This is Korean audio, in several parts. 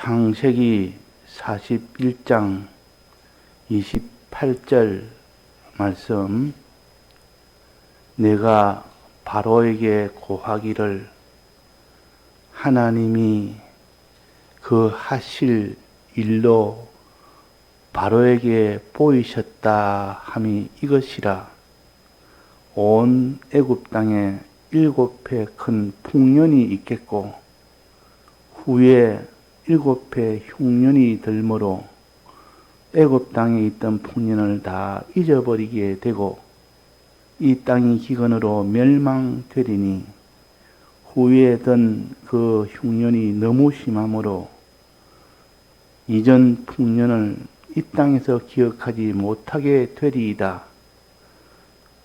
창세기 41장 28절 말씀, 내가 바로에게 고하기를 하나님이 그 하실 일로 바로에게 보이셨다 함이 이것이라. 온 애굽 땅에 7배 큰 풍년이 있겠고 후에 7배 흉년이 들므로 애굽 땅에 있던 풍년을 다 잊어버리게 되고 이 땅이 기근으로 멸망되리니 후에 든 그 흉년이 너무 심함으로 이전 풍년을 이 땅에서 기억하지 못하게 되리이다.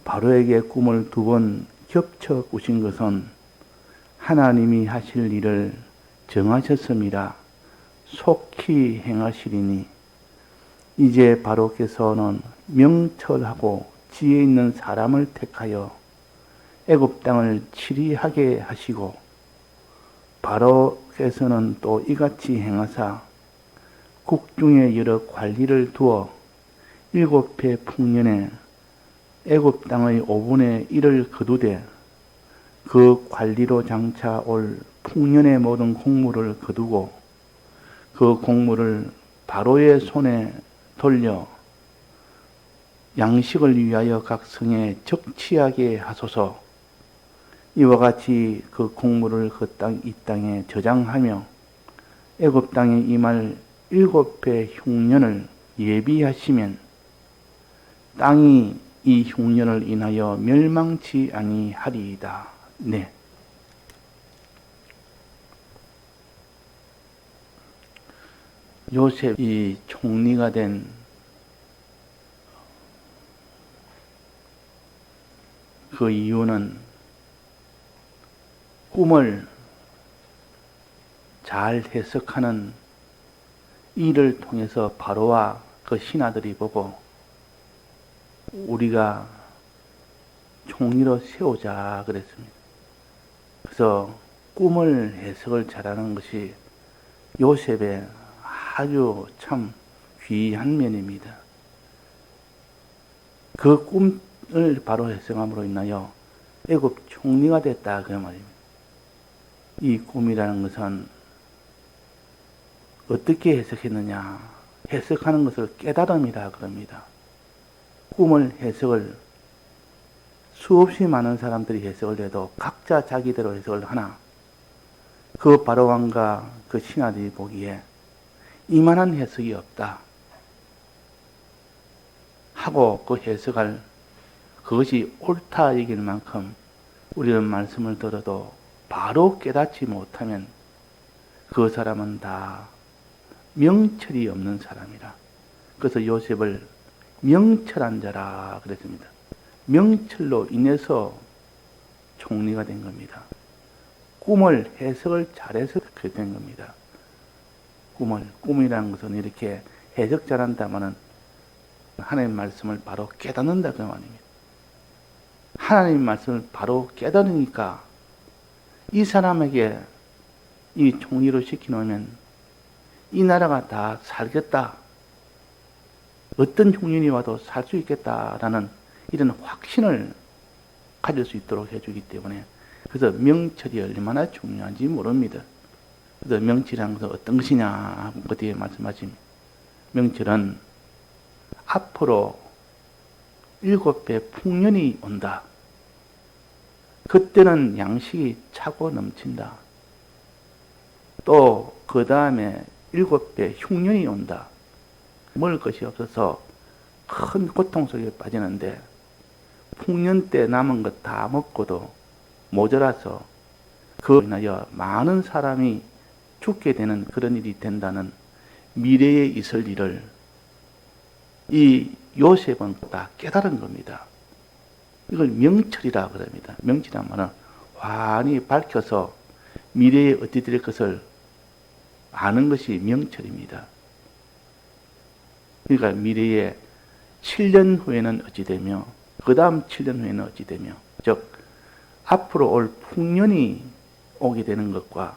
바로에게 꿈을 2번 겹쳐 꾸신 것은 하나님이 하실 일을 정하셨음이라. 속히 행하시리니 이제 바로께서는 명철하고 지혜 있는 사람을 택하여 애굽 땅을 치리하게 하시고 바로께서는 또 이같이 행하사 국중에 여러 관리를 두어 7배 풍년에 애굽 땅의 5분의 1을 거두되 그 관리로 장차 올 풍년의 모든 곡물을 거두고 그 곡물을 바로의 손에 돌려 양식을 위하여 각 성에 적치하게 하소서. 이와 같이 그 곡물을 이 땅에 저장하며 애굽 땅에 임할 7배 흉년을 예비하시면 땅이 이 흉년을 인하여 멸망치 아니하리이다. 네. 요셉이 총리가 된 그 이유는 꿈을 잘 해석하는 이를 통해서 바로와 그 신하들이 보고 우리가 총리로 세우자 그랬습니다. 그래서 꿈을 해석을 잘하는 것이 요셉의 아주 참 귀한 면입니다. 그 꿈을 바로 해석함으로 인하여 애굽 총리가 됐다 그 말입니다. 이 꿈이라는 것은 어떻게 해석했느냐? 해석하는 것을 깨달음이라 그럽니다. 꿈을 해석을 수없이 많은 사람들이 해석을 해도 각자 자기대로 해석을 하나 그 바로왕과 그 신하들이 보기에 이만한 해석이 없다 하고 그 해석할 그것이 옳다 얘기할 만큼 우리는 말씀을 들어도 바로 깨닫지 못하면 그 사람은 다 명철이 없는 사람이라. 그래서 요셉을 명철한 자라 그랬습니다. 명철로 인해서 총리가 된 겁니다. 꿈을 해석을 잘해서 그렇게 된 겁니다. 꿈이라는 것은 이렇게 해석 잘한다면은 하나님 말씀을 바로 깨닫는다 그 말입니다. 하나님 말씀을 바로 깨달으니까 이 사람에게 이 총리로 시켜놓으면 이 나라가 다 살겠다. 어떤 흉년이 와도 살 수 있겠다라는 이런 확신을 가질 수 있도록 해주기 때문에 그래서 명철이 얼마나 중요한지 모릅니다. 그래서 명철이라는 것은 어떤 것이냐 그 뒤에 말씀하신 명철은 앞으로 7배 풍년이 온다. 그때는 양식이 차고 넘친다. 또 그 다음에 7배 흉년이 온다. 먹을 것이 없어서 큰 고통 속에 빠지는데 풍년 때 남은 것 다 먹고도 모자라서 그로 인하여 많은 사람이 죽게 되는 그런 일이 된다는 미래에 있을 일을 이 요셉은 다 깨달은 겁니다. 이걸 명철이라 그럽니다. 명철이란 환히 밝혀서 미래에 어찌 될 것을 아는 것이 명철입니다. 그러니까 미래에 7년 후에는 어찌 되며 그 다음 7년 후에는 어찌 되며 즉 앞으로 올 풍년이 오게 되는 것과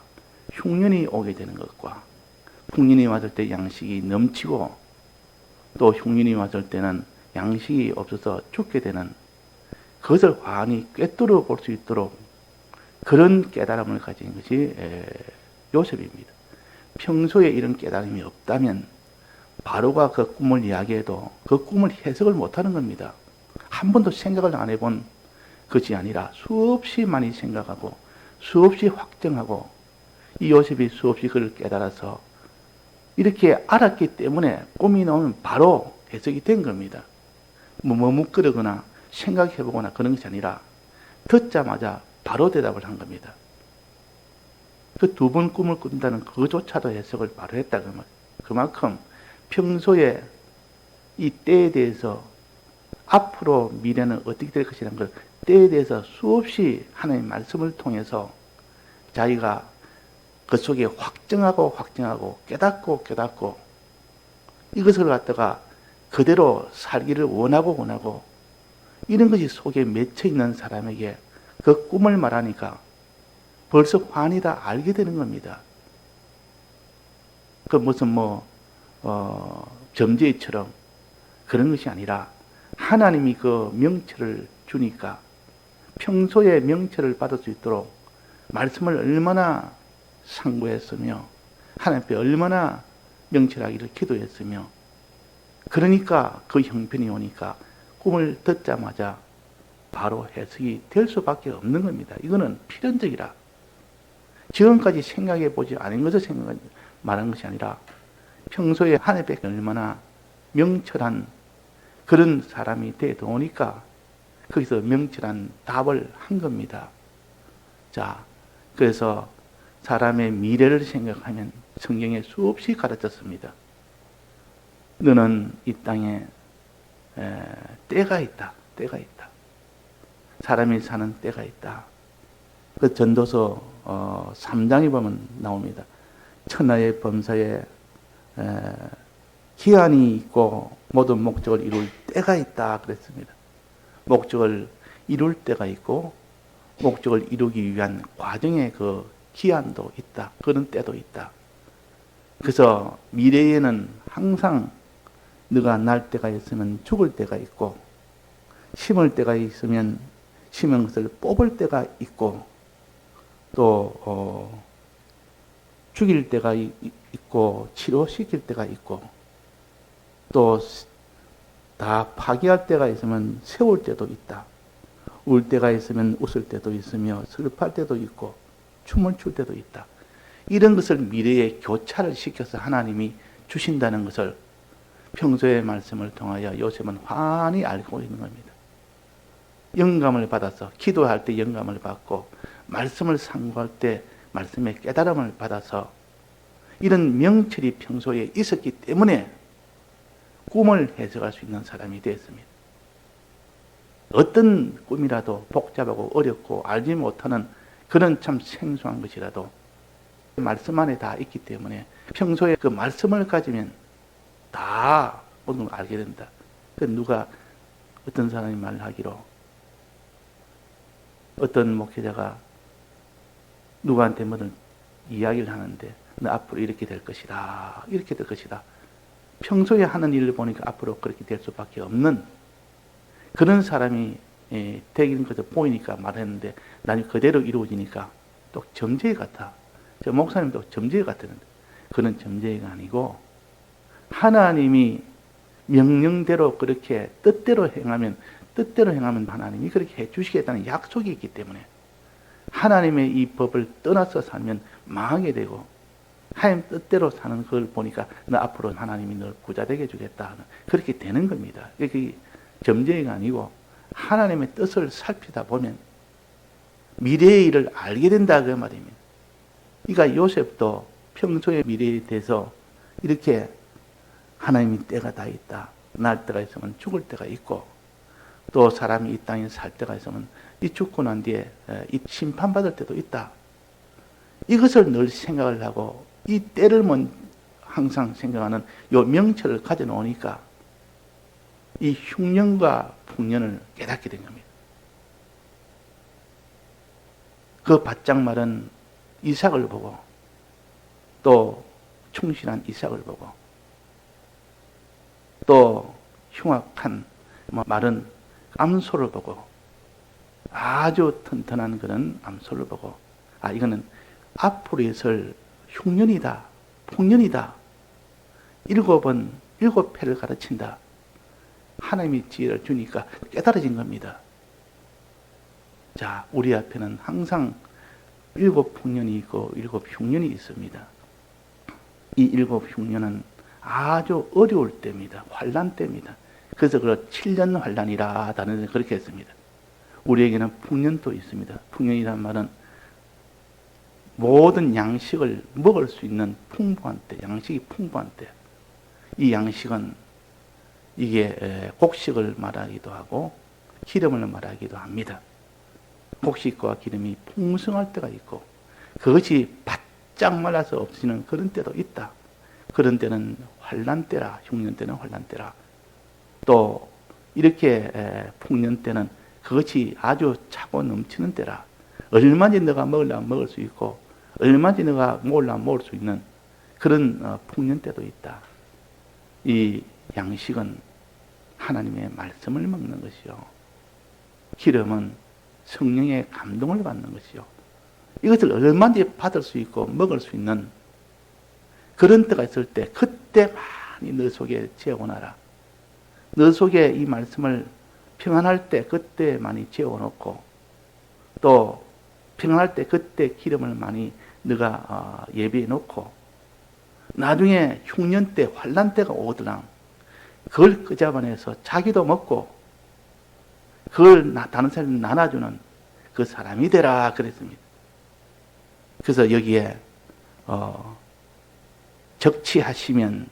흉년이 오게 되는 것과 풍년이 왔을 때 양식이 넘치고 또 흉년이 왔을 때는 양식이 없어서 죽게 되는 그것을 환히 꿰뚫어 볼 수 있도록 그런 깨달음을 가진 것이 요셉입니다. 평소에 이런 깨달음이 없다면 바로가 그 꿈을 이야기해도 그 꿈을 해석을 못하는 겁니다. 한 번도 생각을 안 해본 것이 아니라 수없이 많이 생각하고 수없이 확정하고 이 요셉이 수없이 그걸 깨달아서 이렇게 알았기 때문에 꿈이 나오면 바로 해석이 된 겁니다. 머뭇거리거나 생각해보거나 그런 것이 아니라 듣자마자 바로 대답을 한 겁니다. 그 두 번 꿈을 꾼다는 그조차도 해석을 바로 했다. 그만큼 평소에 이 때에 대해서 앞으로 미래는 어떻게 될 것이라는 걸 때에 대해서 수없이 하나님의 말씀을 통해서 자기가 그 속에 확정하고 깨닫고 이것을 갖다가 그대로 살기를 원하고 이런 것이 속에 맺혀 있는 사람에게 그 꿈을 말하니까 벌써 환히 다 알게 되는 겁니다. 그 무슨 점쟁이처럼 그런 것이 아니라 하나님이 그 명철을 주니까 평소에 명철을 받을 수 있도록 말씀을 얼마나 상고했으며 하나님 앞에 얼마나 명철하기를 기도했으며 그러니까 그 형편이 오니까 꿈을 듣자마자 바로 해석이 될 수밖에 없는 겁니다. 이거는 필연적이라. 지금까지 생각해 보지 않은 것을 말한 것이 아니라 평소에 하나님 앞에 얼마나 명철한 그런 사람이 되어 오니까 거기서 명철한 답을 한 겁니다. 자, 그래서 사람의 미래를 생각하면 성경에 수없이 가르쳤습니다. 너는 이 땅에 때가 있다. 사람이 사는 때가 있다. 그 전도서 3장에 보면 나옵니다. 천하의 범사에 기한이 있고 모든 목적을 이룰 때가 있다 그랬습니다. 목적을 이룰 때가 있고 목적을 이루기 위한 과정의 그 기한도 있다. 그런 때도 있다. 그래서 미래에는 항상 너가 날 때가 있으면 죽을 때가 있고 심을 때가 있으면 심은 것을 뽑을 때가 있고 또 죽일 때가 있고 치료시킬 때가 있고 또 다 파괴할 때가 있으면 세울 때도 있다. 울 때가 있으면 웃을 때도 있으며 슬퍼할 때도 있고 춤을 출 때도 있다. 이런 것을 미래에 교차를 시켜서 하나님이 주신다는 것을 평소의 말씀을 통하여 요셉은 환히 알고 있는 겁니다. 영감을 받아서 기도할 때 영감을 받고 말씀을 상고할 때 말씀의 깨달음을 받아서 이런 명철이 평소에 있었기 때문에 꿈을 해석할 수 있는 사람이 되었습니다. 어떤 꿈이라도 복잡하고 어렵고 알지 못하는 그런 참 생소한 것이라도 말씀 안에 다 있기 때문에 평소에 그 말씀을 가지면 다 모든 걸 알게 된다. 누가 어떤 사람이 말하기로 어떤 목회자가 누구한테 뭐든 이야기를 하는데 너 앞으로 이렇게 될 것이다. 이렇게 될 것이다. 평소에 하는 일을 보니까 앞으로 그렇게 될 수밖에 없는 그런 사람이 되는 것을 보이니까 말했는데 나중에 그대로 이루어지니까 또 점쟁이 같아. 저 목사님도 점쟁이 같았는데 그는 점쟁이가 아니고 하나님이 명령대로 그렇게 뜻대로 행하면 하나님이 그렇게 해주시겠다는 약속이 있기 때문에 하나님의 이 법을 떠나서 살면 망하게 되고 하나님 뜻대로 사는 걸 보니까 너 앞으로 하나님이 널 부자되게 해주겠다. 그렇게 되는 겁니다. 그게 점쟁이가 아니고 하나님의 뜻을 살피다 보면 미래의 일을 알게 된다 그 말입니다. 그러니까 요셉도 평소의 미래에 대해서 이렇게 하나님이 때가 다 있다. 날 때가 있으면 죽을 때가 있고 또 사람이 이 땅에 살 때가 있으면 이 죽고 난 뒤에 이 심판받을 때도 있다. 이것을 늘 생각을 하고 이 때를 항상 생각하는 이 명철을 가져놓으니까 이 흉년과 풍년을 깨닫게 된 겁니다. 그 바짝 마른 이삭을 보고 또 충실한 이삭을 보고, 또 흉악한 마른 암소를 보고, 아주 튼튼한 그런 암소를 보고, 이거는 앞으로 있을 흉년이다, 풍년이다, 7번 7패를 가르친다. 하나님이 지혜를 주니까 깨달아진 겁니다. 자, 우리 앞에는 항상 7풍년이 있고 7흉년이 있습니다. 이 7흉년은 아주 어려울 때입니다. 환난 때입니다. 그래서 그걸 7년 환난이라 다른 그렇게 했습니다. 우리에게는 풍년도 있습니다. 풍년이란 말은 모든 양식을 먹을 수 있는 풍부한 때, 양식이 풍부한 때. 이 양식은 이게 곡식을 말하기도 하고 기름을 말하기도 합니다. 곡식과 기름이 풍성할 때가 있고, 그것이 바짝 말라서 없어지는 그런 때도 있다. 그런 때는 환난 때라, 흉년 때는 환난 때라. 또 이렇게 풍년 때는 그것이 아주 차고 넘치는 때라. 얼마든지 너가 먹으려면 먹을 수 있고, 얼마든지 너가 먹으려면 먹을 수 있는 그런 풍년 때도 있다. 이 양식은 하나님의 말씀을 먹는 것이요, 기름은 성령의 감동을 받는 것이요, 이것을 얼마든지 받을 수 있고 먹을 수 있는 그런 때가 있을 때, 그때 많이 너 속에 재워놔라. 너 속에 이 말씀을 평안할 때 그때 많이 재워놓고, 또 평안할 때 그때 기름을 많이 너가 예비해 놓고, 나중에 흉년 때 환난 때가 오더라, 그걸 끄잡아내서 자기도 먹고 그걸 다른 사람이 나눠주는 그 사람이 되라 그랬습니다. 그래서 여기에 적치하시면,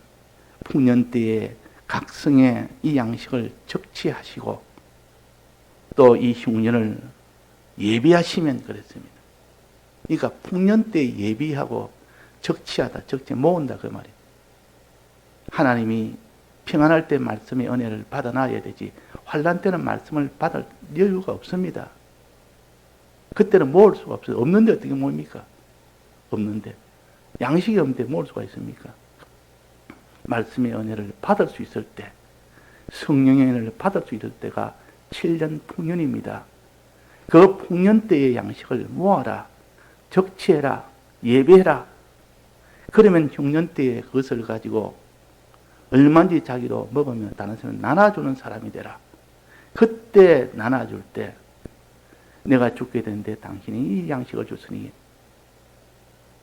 풍년 때에 각성의 이 양식을 적치하시고 또 이 흉년을 예비하시면 그랬습니다. 그러니까 풍년 때 예비하고 적치하다, 적치 모은다 그 말이에요. 하나님이 평안할 때 말씀의 은혜를 받아놔야 되지, 환난 때는 말씀을 받을 여유가 없습니다. 그때는 모을 수가 없어요. 없는데 어떻게 모입니까? 없는데. 양식이 없는데 모을 수가 있습니까? 말씀의 은혜를 받을 수 있을 때, 성령의 은혜를 받을 수 있을 때가 7년 풍년입니다. 그 풍년 때의 양식을 모아라, 적치해라, 예배해라. 그러면 흉년 때에 그것을 가지고 얼마든지 자기도 먹으면 다른 사람을 나눠주는 사람이 되라. 그때 나눠줄 때, 내가 죽게 되는데 당신이 이 양식을 줬으니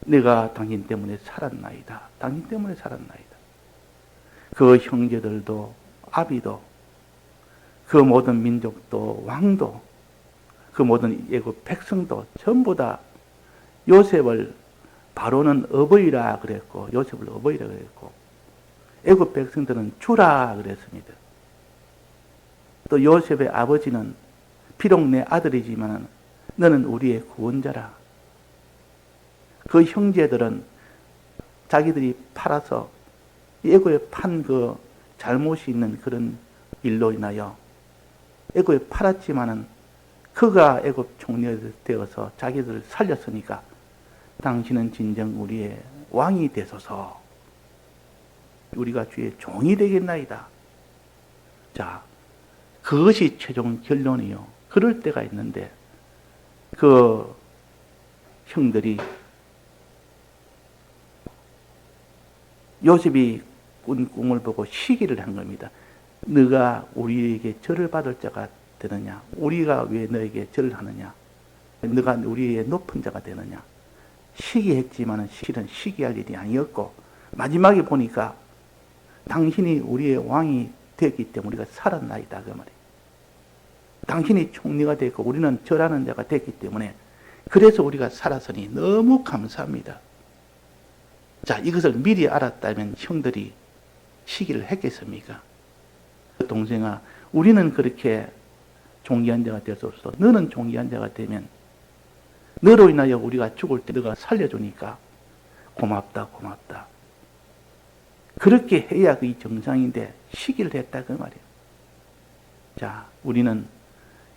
내가 당신 때문에 살았나이다. 당신 때문에 살았나이다. 그 형제들도, 아비도, 그 모든 민족도, 왕도, 그 모든 애국 백성도 전부 다 요셉을, 바로는 어버이라 그랬고 요셉을 어버이라 그랬고, 애국 백성들은 주라 그랬습니다. 또 요셉의 아버지는 비록 내 아들이지만 너는 우리의 구원자라. 그 형제들은 자기들이 팔아서 애국에 판 그 잘못이 있는 그런 일로 인하여 애국에 팔았지만은 그가 애국 총리가 되어서 자기들을 살렸으니까 당신은 진정 우리의 왕이 되소서. 우리가 주의 종이 되겠나이다. 자, 그것이 최종 결론이요. 그럴 때가 있는데 그 형들이, 요셉이 꾼 꿈을 보고 시기를 한 겁니다. 너가 우리에게 절을 받을 자가 되느냐? 우리가 왜 너에게 절을 하느냐? 너가 우리의 높은 자가 되느냐? 시기했지만 실은 시기할 일이 아니었고, 마지막에 보니까 당신이 우리의 왕이 되었기 때문에 우리가 살았나이다 그 말이에요. 당신이 총리가 됐고 우리는 절하는 자가 됐기 때문에 그래서 우리가 살았으니 너무 감사합니다. 자, 이것을 미리 알았다면 형들이 시기를 했겠습니까? 동생아, 우리는 그렇게 존귀한 자가 될 수 없어. 너는 존귀한 자가 되면 너로 인하여 우리가 죽을 때 너가 살려주니까 고맙다, 고맙다. 그렇게 해야 그게 정상인데 시기를 했다 그 말이에요. 자, 우리는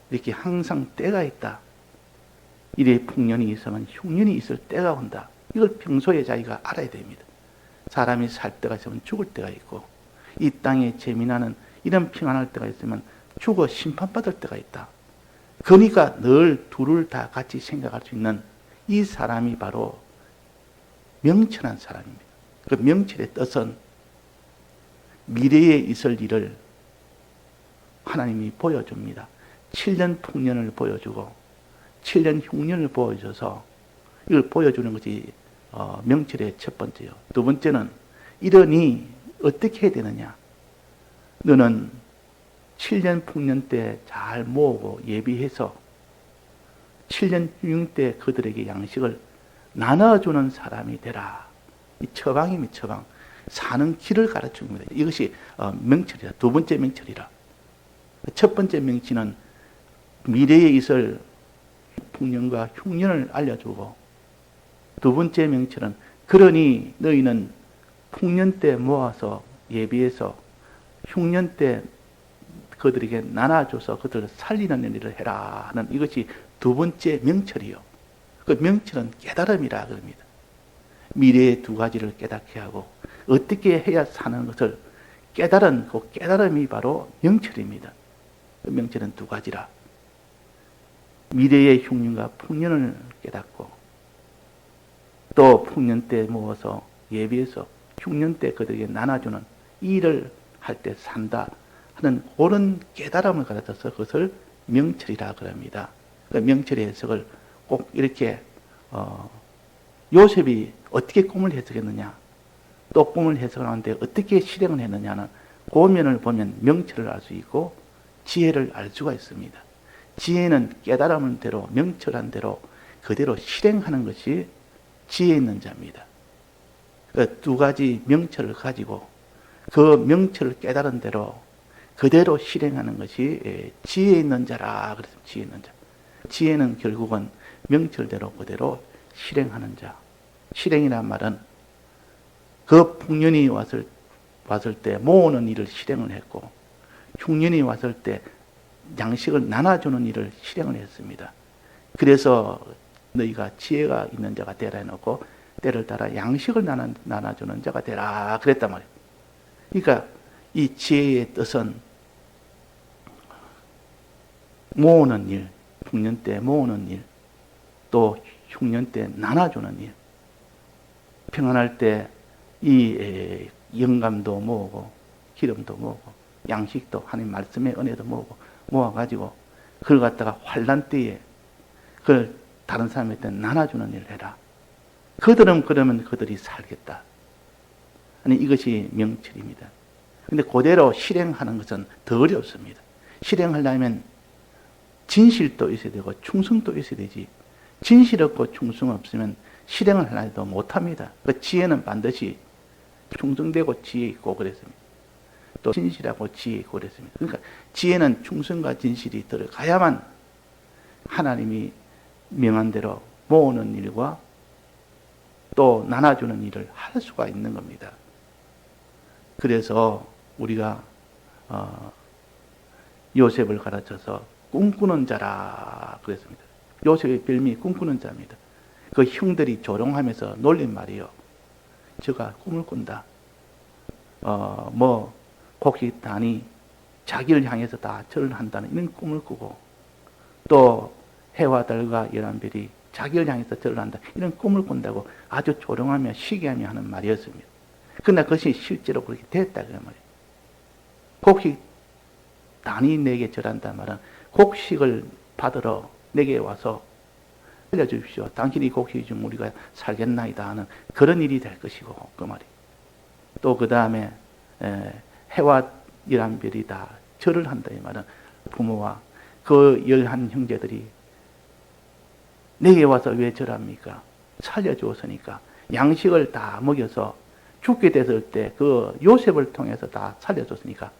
이렇게 항상 때가 있다. 이래 풍년이 있으면 흉년이 있을 때가 온다. 이걸 평소에 자기가 알아야 됩니다. 사람이 살 때가 있으면 죽을 때가 있고, 이 땅에 재미나는 이런 평안할 때가 있으면 죽어 심판받을 때가 있다. 그러니까 늘 둘을 다 같이 생각할 수 있는 이 사람이 바로 명철한 사람입니다. 그 명철의 뜻은 미래에 있을 일을 하나님이 보여줍니다. 7년 풍년을 보여주고 7년 흉년을 보여줘서 이걸 보여주는 것이 명철의 첫 번째요. 두 번째는 이러니 어떻게 해야 되느냐. 너는 7년 풍년 때 잘 모으고 예비해서 7년 흉년 때 그들에게 양식을 나눠주는 사람이 되라. 이 처방입니다. 처방. 사는 길을 가르쳐줍니다. 이것이 명철이라. 두 번째 명철이라. 첫 번째 명치는 미래에 있을 풍년과 흉년을 알려주고, 두 번째 명철은 그러니 너희는 풍년 때 모아서 예비해서 흉년 때 그들에게 나눠줘서 그들을 살리는 일을 해라 하는 이것이 두 번째 명철이요. 그 명철은 깨달음이라 그럽니다. 미래의 두 가지를 깨닫게 하고 어떻게 해야 사는 것을 깨달은 그 깨달음이 바로 명철입니다. 그 명철은 두 가지라. 미래의 흉년과 풍년을 깨닫고 또 풍년 때 모아서 예비해서 흉년 때 그들에게 나눠주는 이 일을 할 때 산다 하는 그런 깨달음을 가르쳐서 그것을 명철이라 그럽니다. 그 명철의 해석을 꼭 이렇게 요셉이 어떻게 꿈을 해석했느냐, 또 꿈을 해석하는데 어떻게 실행을 했느냐는 그 면을 보면 명철을 알 수 있고 지혜를 알 수가 있습니다. 지혜는 깨달은 대로 명철한 대로 그대로 실행하는 것이 지혜 있는 자입니다. 그 두 가지 명철을 가지고 그 명철을 깨달은 대로 그대로 실행하는 것이 지혜 있는 자라 그래서 지혜 있는 자. 지혜는 결국은 명철대로 그대로 실행하는 자. 실행이란 말은 그 풍년이 왔을 때 모으는 일을 실행을 했고 흉년이 왔을 때 양식을 나눠주는 일을 실행을 했습니다. 그래서 너희가 지혜가 있는 자가 되라 해놓고 때를 따라 양식을 나눠주는 자가 되라 그랬단 말이에요. 그러니까 이 지혜의 뜻은 모으는 일, 풍년 때 모으는 일, 또 흉년 때 나눠주는 일. 평안할 때 이 영감도 모으고 기름도 모으고 양식도 하나님 말씀의 은혜도 모으고 모아가지고 그걸 갖다가 환난 때에 그걸 다른 사람한테 나눠주는 일을 해라. 그들은 그러면 그들이 살겠다. 아니 이것이 명철입니다. 근데 그대로 실행하는 것은 더 어렵습니다. 실행하려면 진실도 있어야 되고 충성도 있어야 되지. 진실 없고 충성 없으면 실행을 하려 해도 못합니다. 그 지혜는 반드시 충성되고 지혜 있고 그랬습니다. 또 진실하고 지혜 있고 그랬습니다. 그러니까 지혜는 충성과 진실이 들어가야만 하나님이 명한 대로 모으는 일과 또 나눠주는 일을 할 수가 있는 겁니다. 그래서 우리가 요셉을 가르쳐서 꿈꾸는 자라 그랬습니다. 요셉의 별명이 꿈꾸는 자입니다. 그 형들이 조롱하면서 놀린 말이요. 저가 꿈을 꾼다. 곡식 단이 자기를 향해서 다 절을 한다는 이런 꿈을 꾸고 또 해와 달과 열한 별이 자기를 향해서 절을 한다. 이런 꿈을 꾼다고 아주 조롱하며 시기하며 하는 말이었습니다. 그러나 그것이 실제로 그렇게 됐다 그 말이에요. 곡식 단이 내게 절한다 말은 곡식을 받으러 내게 와서 알려주십시오. 당신이 곡식이 좀 우리가 살겠나이다 하는 그런 일이 될 것이고 그 말이에요. 또 그 다음에 해와 열한 별이 다 절을 한다 이 말은 부모와 그 11 형제들이 내게 와서 왜 절합니까? 살려주었으니까 양식을 다 먹여서 죽게 됐을 때 그 요셉을 통해서 다 살려줬으니까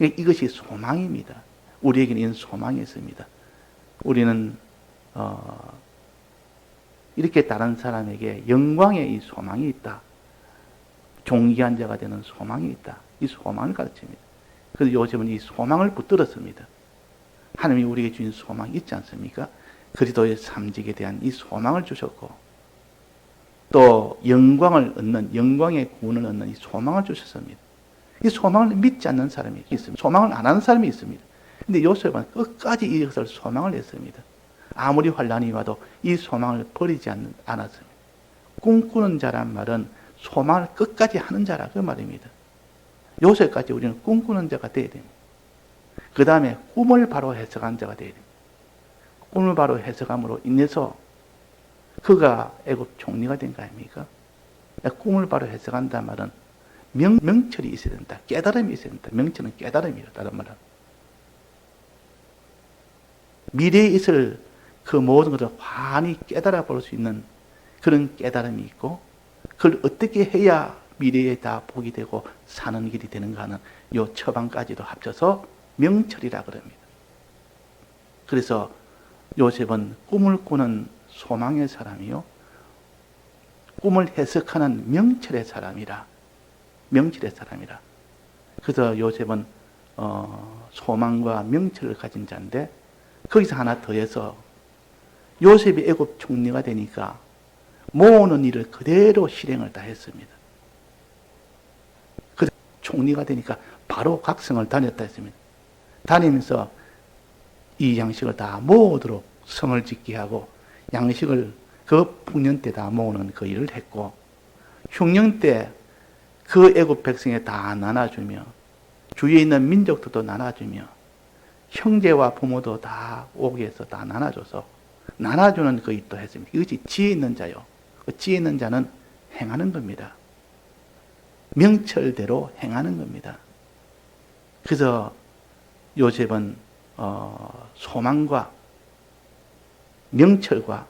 이것이 소망입니다. 우리에게는 이런 소망이 있습니다. 우리는 이렇게 다른 사람에게 영광의 이 소망이 있다. 존귀한 자가 되는 소망이 있다. 이 소망을 가르칩니다. 그래서 요셉은 이 소망을 붙들었습니다. 하나님이 우리에게 주신 소망이 있지 않습니까? 그리스도의 삼직에 대한 이 소망을 주셨고 또 영광을 얻는, 영광의 구원을 얻는 이 소망을 주셨습니다. 이 소망을 믿지 않는 사람이 있습니다. 소망을 안 하는 사람이 있습니다. 근데 요셉은 끝까지 이것을 소망을 했습니다. 아무리 환란이 와도 이 소망을 버리지 않았습니다. 꿈꾸는 자란 말은 소망을 끝까지 하는 자라 그 말입니다. 요새까지 우리는 꿈꾸는 자가 되어야 됩니다. 그 다음에 꿈을 바로 해석한 자가 되어야 됩니다. 꿈을 바로 해석함으로 인해서 그가 애굽 총리가 된 거 아닙니까? 꿈을 바로 해석한다는 말은 명철이 있어야 된다. 깨달음이 있어야 된다. 명철은 깨달음이에요. 다른 말은. 미래에 있을 그 모든 것을 환히 깨달아 볼 수 있는 그런 깨달음이 있고, 그걸 어떻게 해야 미래에 다 복이 되고 사는 길이 되는가 하는 요 처방까지도 합쳐서 명철이라 그럽니다. 그래서 요셉은 꿈을 꾸는 소망의 사람이요, 꿈을 해석하는 명철의 사람이라. 명철의 사람이라. 그래서 요셉은 소망과 명철을 가진 자인데, 거기서 하나 더해서 요셉이 애굽 총리가 되니까 모으는 일을 그대로 실행을 다 했습니다. 그 총리가 되니까 바로 각성을 다녔다 했습니다. 다니면서 이 양식을 다 모으도록 성을 짓게 하고, 양식을 그 풍년 때 다 모으는 그 일을 했고, 흉년 때 그 애굽 백성에 다 나눠주며, 주위에 있는 민족들도 나눠주며, 형제와 부모도 다 오게 해서 다 나눠줘서 나눠주는 그 일도 했습니다. 이것이 지혜 있는 자요. 그 지혜 있는 자는 행하는 겁니다. 명철대로 행하는 겁니다. 그래서 요셉은 소망과 명철과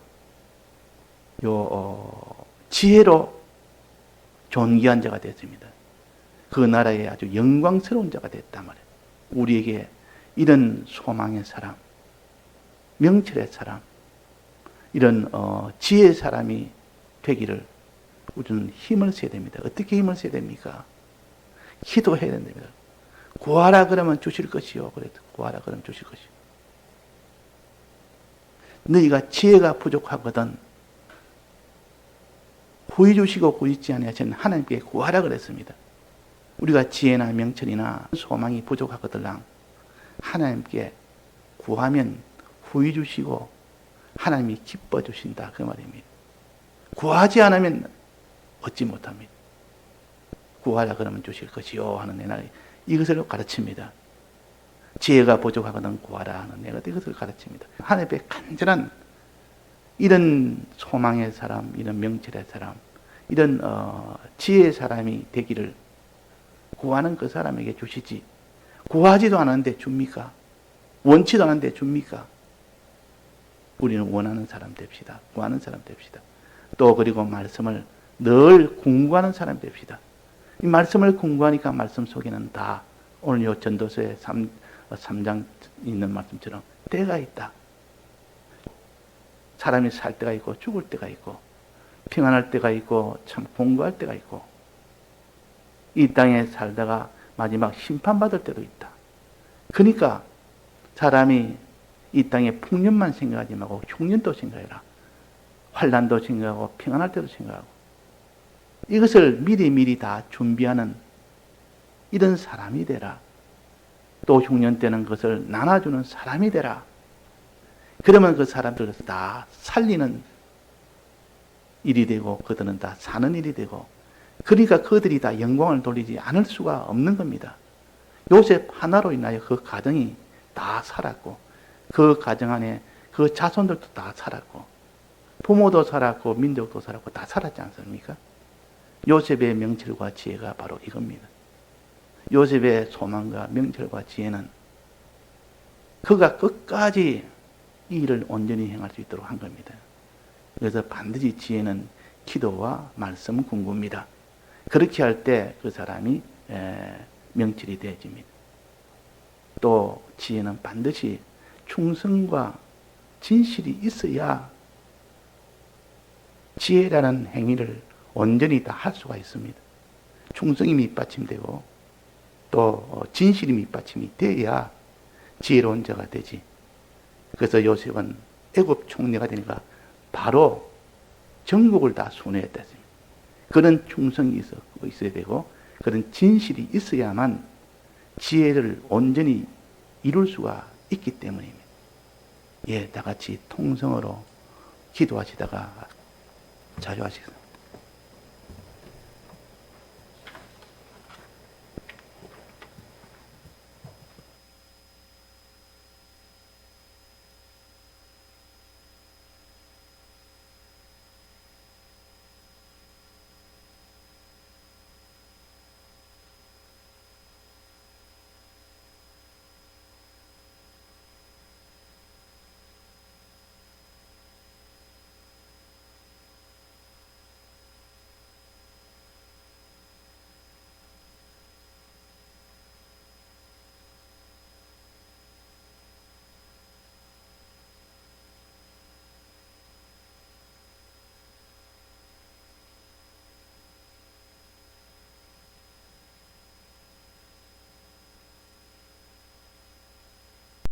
지혜로 존귀한 자가 됐습니다. 그 나라에 아주 영광스러운 자가 됐단 말이에요. 우리에게 이런 소망의 사람, 명철의 사람, 이런 지혜의 사람이 되기를 우리는 힘을 써야 됩니다. 어떻게 힘을 써야 됩니까? 기도해야 됩니다. 구하라 그러면 주실 것이요. 그래도 구하라 그러면 주실 것이요. 너희가 지혜가 부족하거든 구해 주시고 구하지 아니하시는 하나님께 구하라 그랬습니다. 우리가 지혜나 명철이나 소망이 부족하거들랑 하나님께 구하면 후히 주시고 하나님이 기뻐 주신다 그 말입니다. 구하지 않으면 얻지 못합니다. 구하라 그러면 주실 것이요 하는 내가 이것을 가르칩니다. 지혜가 부족하거든 구하라 하는 내가 이것을 가르칩니다. 하나님의 간절한 이런 소망의 사람, 이런 명철의 사람, 이런 지혜의 사람이 되기를 구하는 그 사람에게 주시지, 구하지도 않았는데 줍니까? 원치도 않았는데 줍니까? 우리는 원하는 사람 됩시다. 구하는 사람 됩시다. 또 그리고 말씀을 늘 공부하는 사람 됩시다. 이 말씀을 공부하니까 말씀 속에는 다 오늘 요 전도서의 3장 있는 말씀처럼 때가 있다. 사람이 살 때가 있고 죽을 때가 있고 평안할 때가 있고 참 공부할 때가 있고 이 땅에 살다가 마지막 심판받을 때도 있다. 그러니까 사람이 이 땅에 풍년만 생각하지 말고 흉년도 생각해라. 환난도 생각하고 평안할 때도 생각하고 이것을 미리미리 다 준비하는 이런 사람이 되라. 또 흉년 때는 그것을 나눠주는 사람이 되라. 그러면 그 사람들을 다 살리는 일이 되고 그들은 다 사는 일이 되고 그러니까 그들이 다 영광을 돌리지 않을 수가 없는 겁니다. 요셉 하나로 인하여 그 가정이 다 살았고 그 가정 안에 그 자손들도 다 살았고 부모도 살았고 민족도 살았고 다 살았지 않습니까? 요셉의 명철과 지혜가 바로 이겁니다. 요셉의 소망과 명철과 지혜는 그가 끝까지 이 일을 온전히 행할 수 있도록 한 겁니다. 그래서 반드시 지혜는 기도와 말씀 공부입니다. 그렇게 할 때 그 사람이 명철이 되어집니다. 또 지혜는 반드시 충성과 진실이 있어야 지혜라는 행위를 온전히 다 할 수가 있습니다. 충성이 밑받침되고 또 진실이 밑받침이 돼야 지혜로운 자가 되지. 그래서 요셉은 애굽 총리가 되니까 바로 전국을 다 순회했다 했습니다. 그런 충성이 있어야 되고 그런 진실이 있어야만 지혜를 온전히 이룰 수가 있기 때문입니다. 예, 다 같이 통성으로 기도하시다가 자료하시겠습니다.